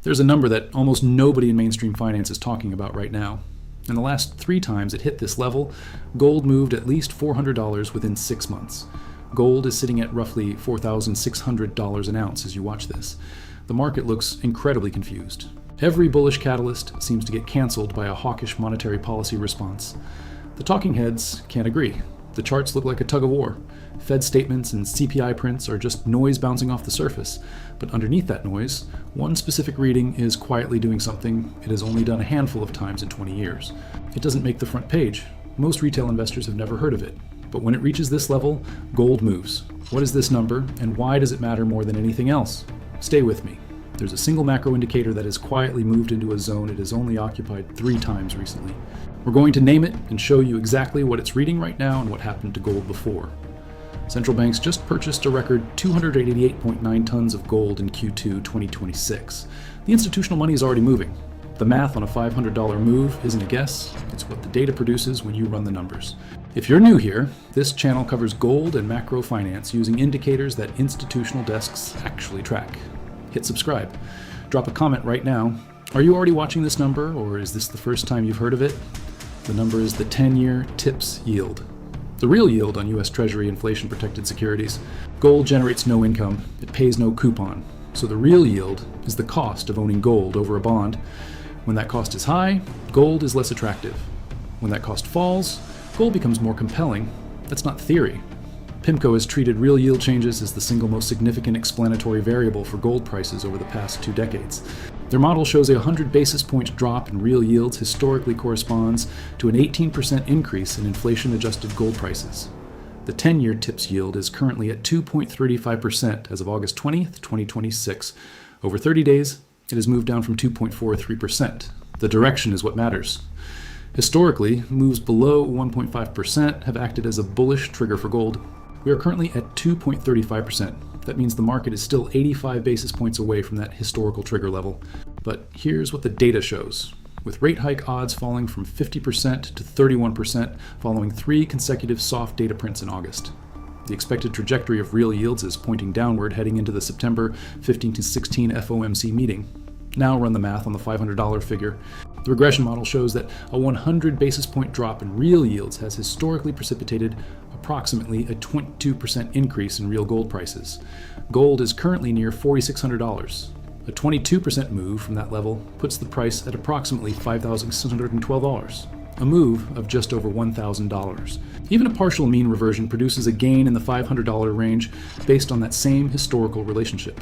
There's a number that almost nobody in mainstream finance is talking about right now. In the last 3 times it hit this level, gold moved at least $400 within 6 months. Gold is sitting at roughly $4,600 an ounce as you watch this. The market looks incredibly confused. Every bullish catalyst seems to get canceled by a hawkish monetary policy response. The talking heads can't agree. The charts look like a tug of war. Fed statements and CPI prints are just noise bouncing off the surface. But underneath that noise, one specific reading is quietly doing something it has only done a handful of times in 20 years. It doesn't make the front page. Most retail investors have never heard of it. But when it reaches this level, gold moves. What is this number, and why does it matter more than anything else? Stay with me. There's a single macro indicator that has quietly moved into a zone it has only occupied 3 times recently. We're going to name it and show you exactly what it's reading right now and what happened to gold before. Central banks just purchased a record 288.9 tons of gold in Q2 2026. The institutional money is already moving. The math on a $500 move isn't a guess, it's what the data produces when you run the numbers. If you're new here, this channel covers gold and macro finance using indicators that institutional desks actually track. Hit subscribe. Drop a comment right now. Are you already watching this number, or is this the first time you've heard of it? The number is the 10-year TIPS yield. The real yield on U.S. Treasury inflation-protected securities. Gold generates no income. It pays no coupon. So the real yield is the cost of owning gold over a bond. When that cost is high, gold is less attractive. When that cost falls, gold becomes more compelling. That's not theory. PIMCO has treated real yield changes as the single most significant explanatory variable for gold prices over the past 2 decades. Their model shows a 100 basis point drop in real yields historically corresponds to an 18% increase in inflation-adjusted gold prices. The 10-year TIPS yield is currently at 2.35% as of August 20th, 2026. Over 30 days, it has moved down from 2.43%. The direction is what matters. Historically, moves below 1.5% have acted as a bullish trigger for gold. We are currently at 2.35%. That means the market is still 85 basis points away from that historical trigger level. But here's what the data shows. With rate hike odds falling from 50% to 31% following 3 consecutive soft data prints in August. The expected trajectory of real yields is pointing downward heading into the September 15 to 16 FOMC meeting. Now run the math on the $500 figure. The regression model shows that a 100 basis point drop in real yields has historically precipitated approximately a 22% increase in real gold prices. Gold is currently near $4,600. A 22% move from that level puts the price at approximately $5,612. A move of just over $1,000. Even a partial mean reversion produces a gain in the $500 range based on that same historical relationship.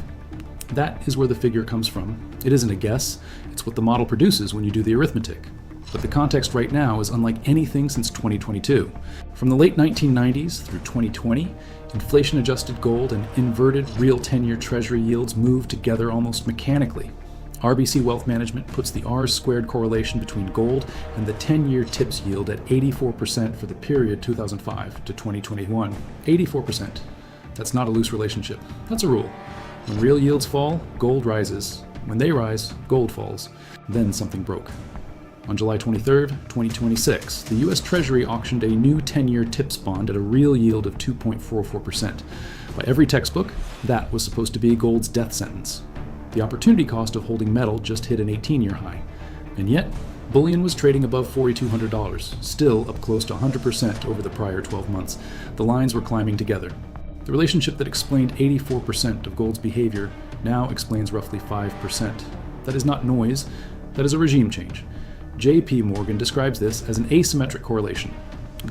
That is where the figure comes from. It isn't a guess, it's what the model produces when you do the arithmetic. But the context right now is unlike anything since 2022. From the late 1990s through 2020, inflation-adjusted gold and inverted real 10-year Treasury yields moved together almost mechanically. RBC Wealth Management puts the R-squared correlation between gold and the 10-year TIPS yield at 84% for the period 2005 to 2021. 84%. That's not a loose relationship. That's a rule. When real yields fall, gold rises. When they rise, gold falls. Then something broke. On July 23, 2026, the U.S. Treasury auctioned a new 10-year TIPS bond at a real yield of 2.44%. By every textbook, that was supposed to be gold's death sentence. The opportunity cost of holding metal just hit an 18-year high. And yet, bullion was trading above $4,200, still up close to 100% over the prior 12 months. The lines were climbing together. The relationship that explained 84% of gold's behavior now explains roughly 5%. That is not noise, that is a regime change. J.P. Morgan describes this as an asymmetric correlation.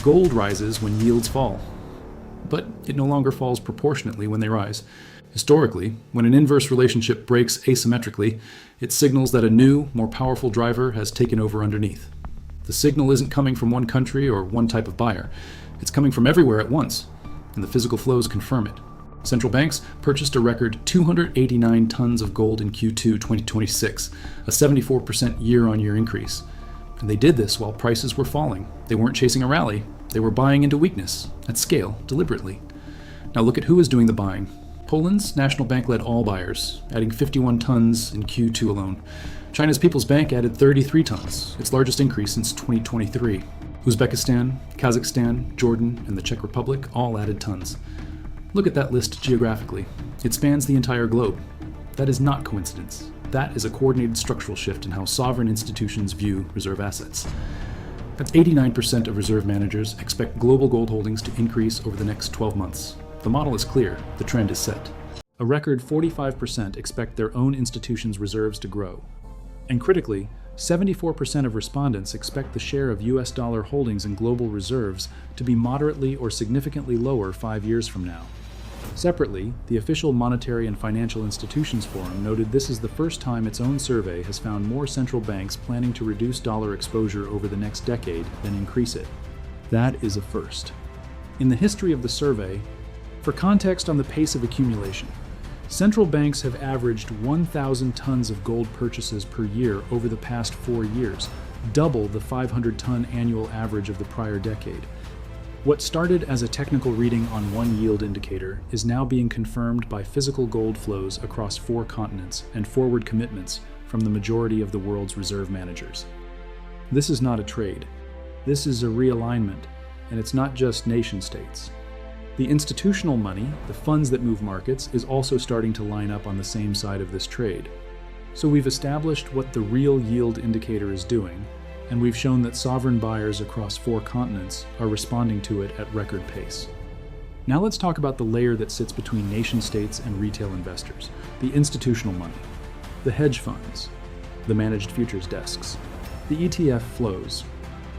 Gold rises when yields fall, but it no longer falls proportionately when they rise. Historically, when an inverse relationship breaks asymmetrically, it signals that a new, more powerful driver has taken over underneath. The signal isn't coming from one country or one type of buyer. It's coming from everywhere at once, and the physical flows confirm it. Central banks purchased a record 289 tons of gold in Q2 2026, a 74% year-on-year increase. And they did this while prices were falling. They weren't chasing a rally, they were buying into weakness, at scale, deliberately. Now look at who is doing the buying. Poland's National Bank led all buyers, adding 51 tons in Q2 alone. China's People's Bank added 33 tons, its largest increase since 2023. Uzbekistan, Kazakhstan, Jordan, and the Czech Republic all added tons. Look at that list geographically. It spans the entire globe. That is not coincidence. That is a coordinated structural shift in how sovereign institutions view reserve assets. That's 89% of reserve managers expect global gold holdings to increase over the next 12 months. The model is clear, the trend is set. A record 45% expect their own institutions' reserves to grow. And critically, 74% of respondents expect the share of US dollar holdings in global reserves to be moderately or significantly lower 5 years from now. Separately, the official Monetary and Financial Institutions Forum noted this is the first time its own survey has found more central banks planning to reduce dollar exposure over the next decade than increase it. That is a first. In the history of the survey, for context on the pace of accumulation, central banks have averaged 1,000 tons of gold purchases per year over the past 4 years, double the 500-ton annual average of the prior decade. What started as a technical reading on one yield indicator is now being confirmed by physical gold flows across 4 continents and forward commitments from the majority of the world's reserve managers. This is not a trade. This is a realignment, and it's not just nation-states. The institutional money, the funds that move markets, is also starting to line up on the same side of this trade. So we've established what the real yield indicator is doing, and we've shown that sovereign buyers across 4 continents are responding to it at record pace. Now let's talk about the layer that sits between nation-states and retail investors, the institutional money, the hedge funds, the managed futures desks, the ETF flows.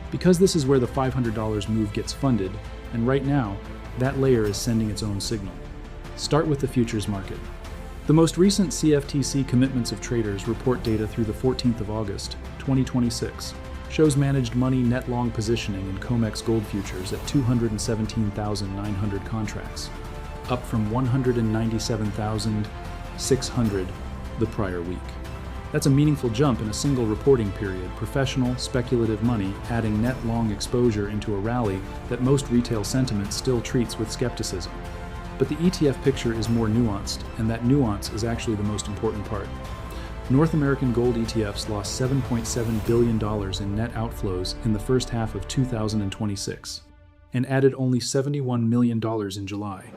Because this is where the $500 move gets funded, and right now, that layer is sending its own signal. Start with the futures market. The most recent CFTC commitments of traders report data through the 14th of August, 2026, shows managed money net long positioning in COMEX gold futures at 217,900 contracts, up from 197,600 the prior week. That's a meaningful jump in a single reporting period, professional, speculative money adding net long exposure into a rally that most retail sentiment still treats with skepticism. But the ETF picture is more nuanced, and that nuance is actually the most important part. North American gold ETFs lost $7.7 billion in net outflows in the first half of 2026, and added only $71 million in July.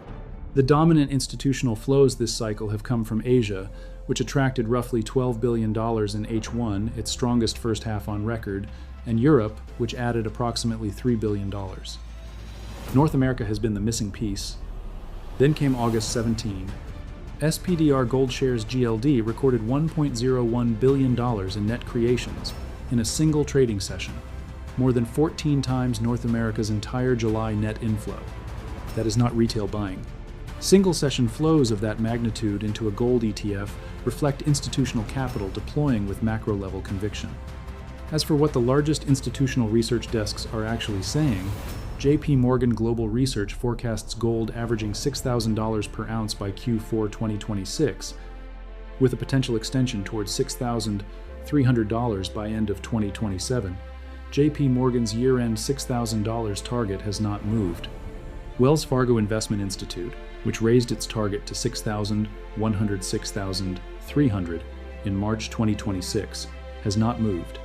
The dominant institutional flows this cycle have come from Asia, which attracted roughly $12 billion in H1, its strongest first half on record, and Europe, which added approximately $3 billion. North America has been the missing piece. Then came August 17. SPDR Gold Shares GLD recorded $1.01 billion in net creations in a single trading session, more than 14 times North America's entire July net inflow. That is not retail buying. Single session flows of that magnitude into a gold ETF reflect institutional capital deploying with macro-level conviction. As for what the largest institutional research desks are actually saying, J.P. Morgan Global Research forecasts gold averaging $6,000 per ounce by Q4 2026, with a potential extension towards $6,300 by end of 2027. J.P. Morgan's year-end $6,000 target has not moved. Wells Fargo Investment Institute, which raised its target to $6,106,300 in March 2026, has not moved.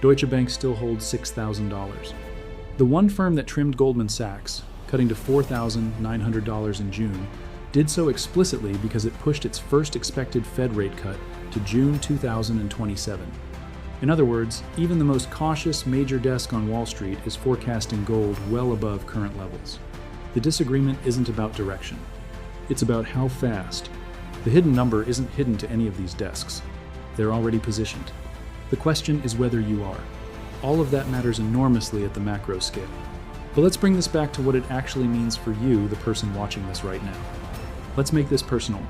Deutsche Bank still holds $6,000. The one firm that trimmed Goldman Sachs, cutting to $4,900 in June, did so explicitly because it pushed its first expected Fed rate cut to June 2027. In other words, even the most cautious major desk on Wall Street is forecasting gold well above current levels. The disagreement isn't about direction. It's about how fast. The hidden number isn't hidden to any of these desks. They're already positioned. The question is whether you are. All of that matters enormously at the macro scale. But let's bring this back to what it actually means for you, the person watching this right now. Let's make this personal.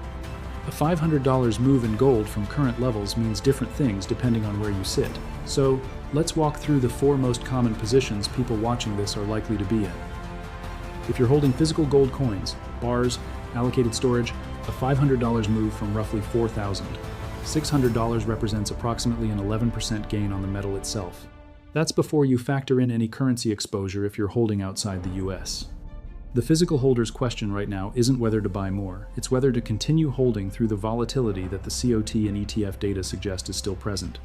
A $500 move in gold from current levels means different things depending on where you sit. So, let's walk through the 4 most common positions people watching this are likely to be in. If you're holding physical gold coins, bars, allocated storage, a $500 move from roughly $4,600 represents approximately an 11% gain on the metal itself. That's before you factor in any currency exposure if you're holding outside the US. The physical holder's question right now isn't whether to buy more, it's whether to continue holding through the volatility that the COT and ETF data suggest is still present.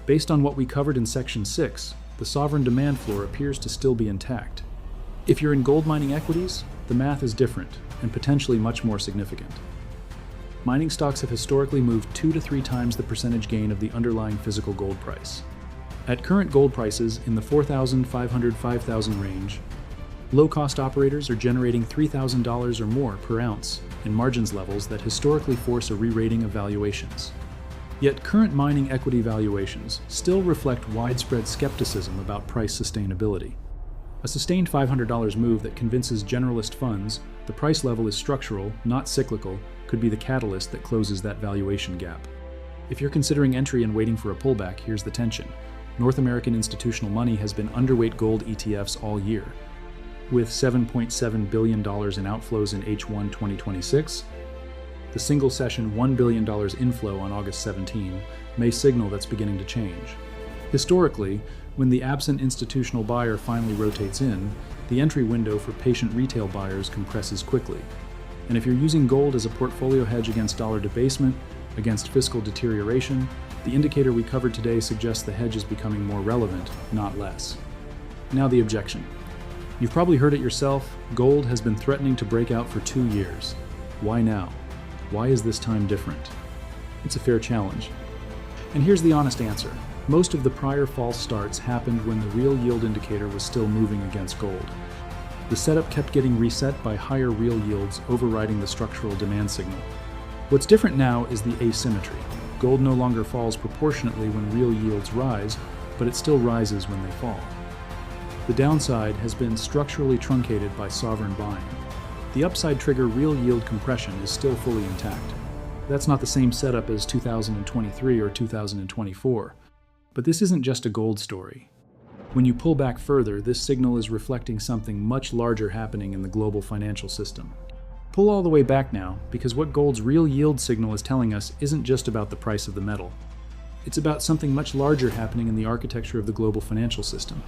Based on what we covered in Section 6, the sovereign demand floor appears to still be intact. If you're in gold mining equities, the math is different and potentially much more significant. Mining stocks have historically moved 2 to 3 times the percentage gain of the underlying physical gold price. At current gold prices in the $4,500–$5,000 range, low-cost operators are generating $3,000 or more per ounce in margins levels that historically force a re-rating of valuations. Yet current mining equity valuations still reflect widespread skepticism about price sustainability. A sustained $500 move that convinces generalist funds the price level is structural, not cyclical, could be the catalyst that closes that valuation gap. If you're considering entry and waiting for a pullback, here's the tension. North American institutional money has been underweight gold ETFs all year. With $7.7 billion in outflows in H1 2026, the single-session $1 billion inflow on August 17 may signal that's beginning to change. Historically, when the absent institutional buyer finally rotates in, the entry window for patient retail buyers compresses quickly. And if you're using gold as a portfolio hedge against dollar debasement, against fiscal deterioration, the indicator we covered today suggests the hedge is becoming more relevant, not less. Now the objection. You've probably heard it yourself, gold has been threatening to break out for 2 years. Why now? Why is this time different? It's a fair challenge. And here's the honest answer. Most of the prior false starts happened when the real yield indicator was still moving against gold. The setup kept getting reset by higher real yields overriding the structural demand signal. What's different now is the asymmetry. Gold no longer falls proportionately when real yields rise, but it still rises when they fall. The downside has been structurally truncated by sovereign buying. The upside trigger real yield compression is still fully intact. That's not the same setup as 2023 or 2024. But this isn't just a gold story. When you pull back further, this signal is reflecting something much larger happening in the global financial system. Pull all the way back now, because what gold's real yield signal is telling us isn't just about the price of the metal. It's about something much larger happening in the architecture of the global financial system.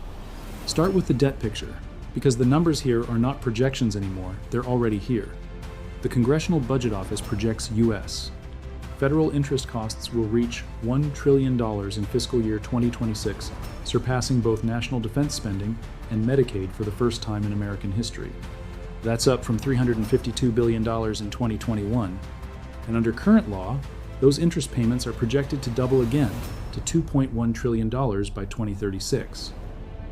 Start with the debt picture, because the numbers here are not projections anymore, they're already here. The Congressional Budget Office projects U.S. federal interest costs will reach $1 trillion in fiscal year 2026, surpassing both national defense spending and Medicaid for the first time in American history. That's up from $352 billion in 2021. And under current law, those interest payments are projected to double again to $2.1 trillion by 2036.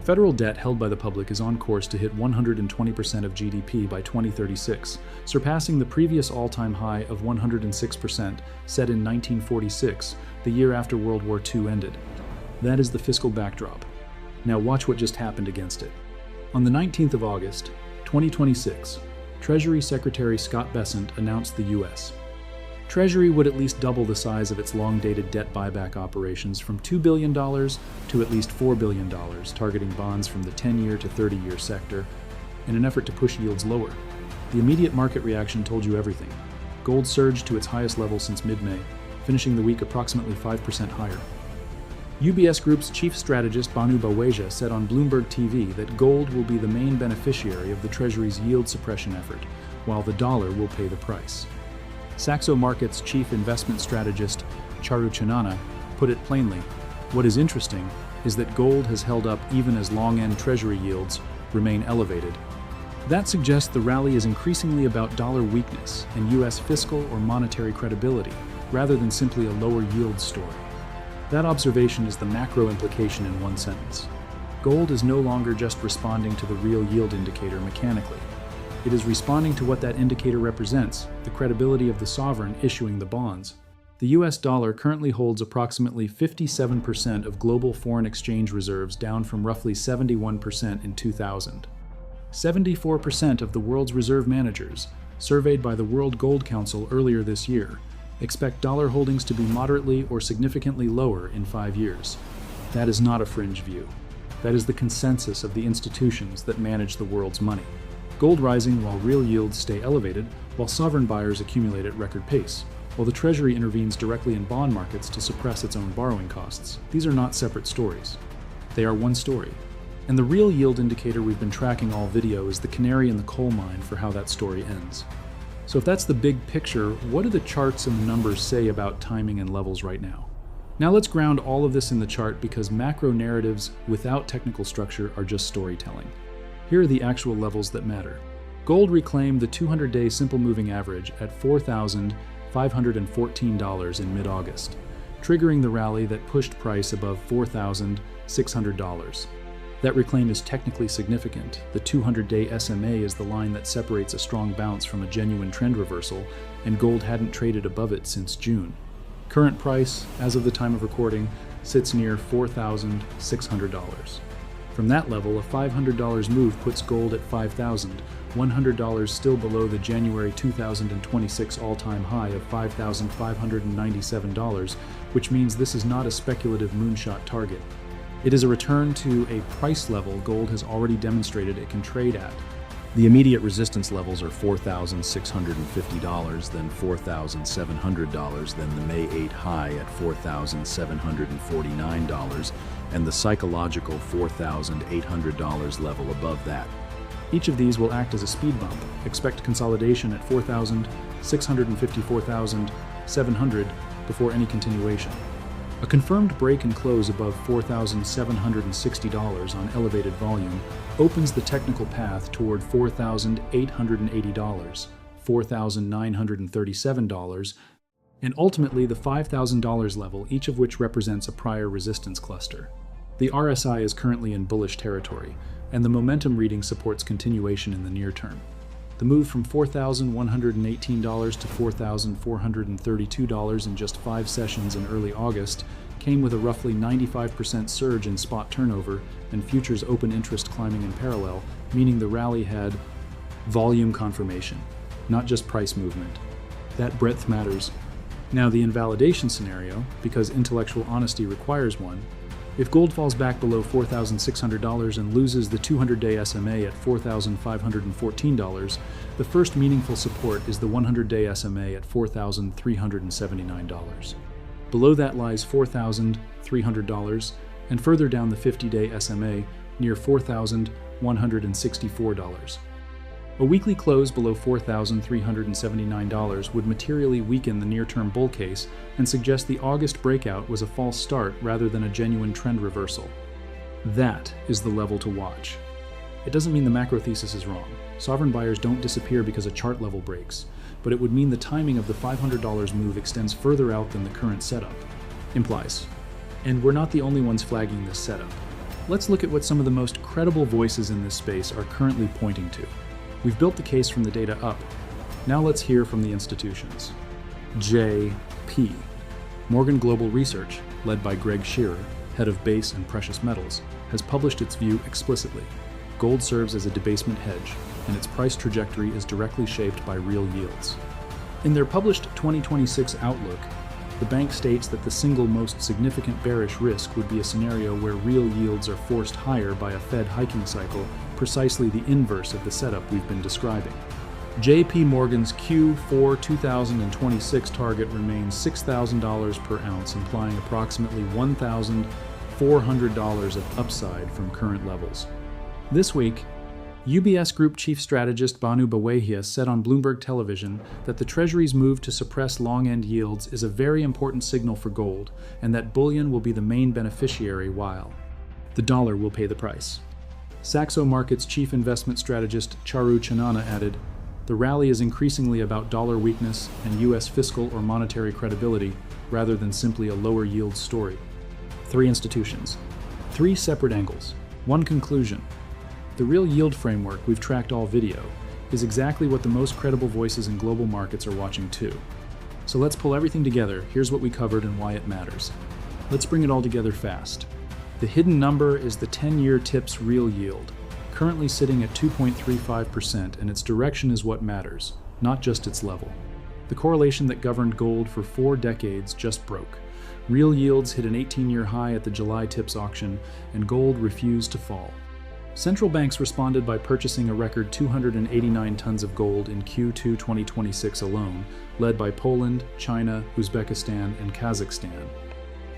Federal debt held by the public is on course to hit 120% of GDP by 2036, surpassing the previous all-time high of 106% set in 1946, the year after World War II ended. That is the fiscal backdrop. Now watch what just happened against it. On the 19th of August, 2026, Treasury Secretary Scott Bessent announced the U.S. Treasury would at least double the size of its long-dated debt buyback operations from $2 billion to at least $4 billion, targeting bonds from the 10-year to 30-year sector, in an effort to push yields lower. The immediate market reaction told you everything. Gold surged to its highest level since mid-May, finishing the week approximately 5% higher. UBS Group's chief strategist Banu Baweja said on Bloomberg TV that gold will be the main beneficiary of the Treasury's yield suppression effort, while the dollar will pay the price. Saxo Markets chief investment strategist Charu Chanana put it plainly, what is interesting is that gold has held up even as long-end Treasury yields remain elevated. That suggests the rally is increasingly about dollar weakness and U.S. fiscal or monetary credibility, rather than simply a lower yield story. That observation is the macro implication in one sentence. Gold is no longer just responding to the real yield indicator mechanically. It is responding to what that indicator represents, the credibility of the sovereign issuing the bonds. The US dollar currently holds approximately 57% of global foreign exchange reserves, down from roughly 71% in 2000. 74% of the world's reserve managers, surveyed by the World Gold Council earlier this year, expect dollar holdings to be moderately or significantly lower in 5 years. That is not a fringe view. That is the consensus of the institutions that manage the world's money. Gold rising while real yields stay elevated, while sovereign buyers accumulate at record pace, while the Treasury intervenes directly in bond markets to suppress its own borrowing costs. These are not separate stories. They are one story. And the real yield indicator we've been tracking all video is the canary in the coal mine for how that story ends. So if that's the big picture, what do the charts and the numbers say about timing and levels right now? Now let's ground all of this in the chart, because macro narratives without technical structure are just storytelling. Here are the actual levels that matter. Gold reclaimed the 200-day simple moving average at $4,000 $514 in mid-August, triggering the rally that pushed price above $4,600. That reclaim is technically significant. The 200-day SMA is the line that separates a strong bounce from a genuine trend reversal, and gold hadn't traded above it since June. Current price, as of the time of recording, sits near $4,600. From that level, a $500 move puts gold at $5,100, still below the January 2026 all-time high of $5,597, which means this is not a speculative moonshot target. It is a return to a price level gold has already demonstrated it can trade at. The immediate resistance levels are $4,650, then $4,700, then the May 8 high at $4,749, and the psychological $4,800 level above that. Each of these will act as a speed bump. Expect consolidation at $4,650, $4,700 before any continuation. A confirmed break and close above $4,760 on elevated volume opens the technical path toward $4,880, $4,937, and ultimately the $5,000 level, each of which represents a prior resistance cluster. The RSI is currently in bullish territory, and the momentum reading supports continuation in the near term. The move from $4,118 to $4,432 in just 5 sessions in early August came with a roughly 95% surge in spot turnover and futures open interest climbing in parallel, meaning the rally had volume confirmation, not just price movement. That breadth matters. Now the invalidation scenario, because intellectual honesty requires one, if gold falls back below $4,600 and loses the 200-day SMA at $4,514, the first meaningful support is the 100-day SMA at $4,379. Below that lies $4,300, and further down the 50-day SMA near $4,164. A weekly close below $4,379 would materially weaken the near-term bull case and suggest the August breakout was a false start rather than a genuine trend reversal. That is the level to watch. It doesn't mean the macro thesis is wrong. Sovereign buyers don't disappear because a chart level breaks, but it would mean the timing of the $500 move extends further out than the current setup implies. And we're not the only ones flagging this setup. Let's look at what some of the most credible voices in this space are currently pointing to. We've built the case from the data up. Now let's hear from the institutions. JP. Morgan Global Research, led by Greg Shearer, head of base and precious metals, has published its view explicitly. Gold serves as a debasement hedge, and its price trajectory is directly shaped by real yields. In their published 2026 outlook, the bank states that the single most significant bearish risk would be a scenario where real yields are forced higher by a Fed hiking cycle, precisely the inverse of the setup we've been describing. JP Morgan's Q4 2026 target remains $6,000 per ounce, implying approximately $1,400 of upside from current levels. This week, UBS Group Chief Strategist Banu Bawehia said on Bloomberg Television that the Treasury's move to suppress long-end yields is a very important signal for gold, and that bullion will be the main beneficiary while the dollar will pay the price. Saxo Markets Chief Investment Strategist Charu Chanana added, "The rally is increasingly about dollar weakness and U.S. fiscal or monetary credibility, rather than simply a lower yield story." 3 institutions. 3 separate angles. 1 conclusion. The real yield framework we've tracked all video is exactly what the most credible voices in global markets are watching too. So let's pull everything together. Here's what we covered and why it matters. Let's bring it all together fast. The hidden number is the 10-year TIPS real yield, currently sitting at 2.35%, and its direction is what matters, not just its level. The correlation that governed gold for 4 decades just broke. Real yields hit an 18-year high at the July TIPS auction, and gold refused to fall. Central banks responded by purchasing a record 289 tons of gold in Q2 2026 alone, led by Poland, China, Uzbekistan, and Kazakhstan.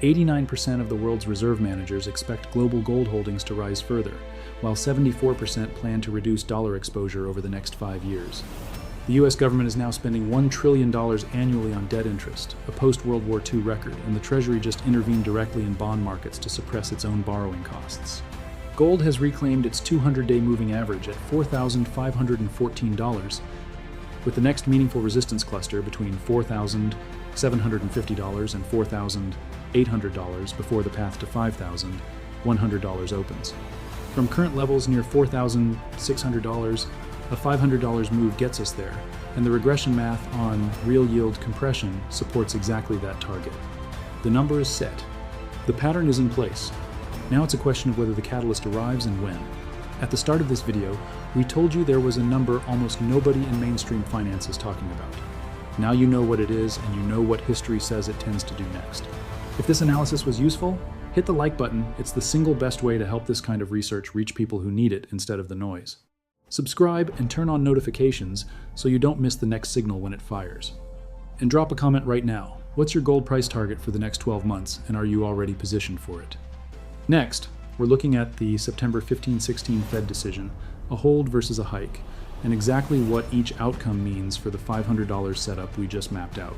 89% of the world's reserve managers expect global gold holdings to rise further, while 74% plan to reduce dollar exposure over the next 5 years. The U.S. government is now spending $1 trillion annually on debt interest, a post-World War II record, and the Treasury just intervened directly in bond markets to suppress its own borrowing costs. Gold has reclaimed its 200-day moving average at $4,514, with the next meaningful resistance cluster between $4,750 and $4,800 before the path to $5,100 opens. From current levels near $4,600, a $500 move gets us there, and the regression math on real yield compression supports exactly that target. The number is set. The pattern is in place. Now it's a question of whether the catalyst arrives and when. At the start of this video, we told you there was a number almost nobody in mainstream finance is talking about. Now you know what it is, and you know what history says it tends to do next. If this analysis was useful, hit the like button. It's the single best way to help this kind of research reach people who need it instead of the noise. Subscribe and turn on notifications so you don't miss the next signal when it fires. And drop a comment right now. What's your gold price target for the next 12 months, and are you already positioned for it? Next, we're looking at the September 15-16 Fed decision, a hold versus a hike, and exactly what each outcome means for the $500 setup we just mapped out.